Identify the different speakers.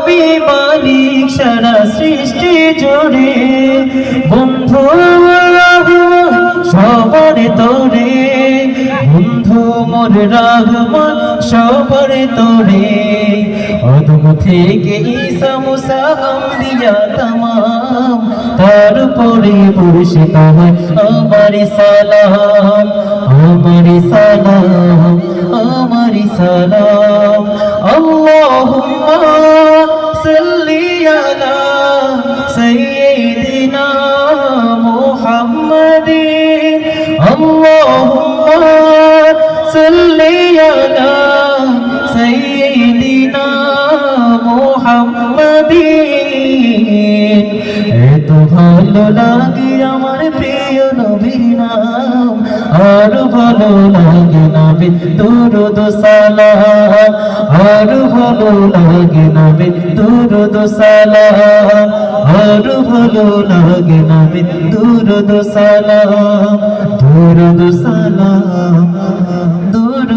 Speaker 1: নবী মালিক সারা সৃষ্টি জুড়ে, বন্ধু সবার তোরে, বন্ধু মোর রহমান সবার তোরে। আদম থেকে ঈসা মুসা আম্বিয়া তামাম, তারপরে বর্ষিত হয় আমার সালাম, আমার সালাম, আমার সালাম। আল্লাহুম্মা সাল্লি আলা সাইয়্যিদিনা মুহাম্মাদিন, আল্লাহুম্মা সাল্লি আলা সাইয়্যিদিনা মুহাম্মাদিন। এত ভালো লাগে আমার প্রিয় নবীর নাম, আর ভালো লাগে নবীর দুরূদ সালাম, আর ভালো লাগে নবীর দুরূদ সালাম, আর ভালো লাগে নবীর দুরূদ সালাম।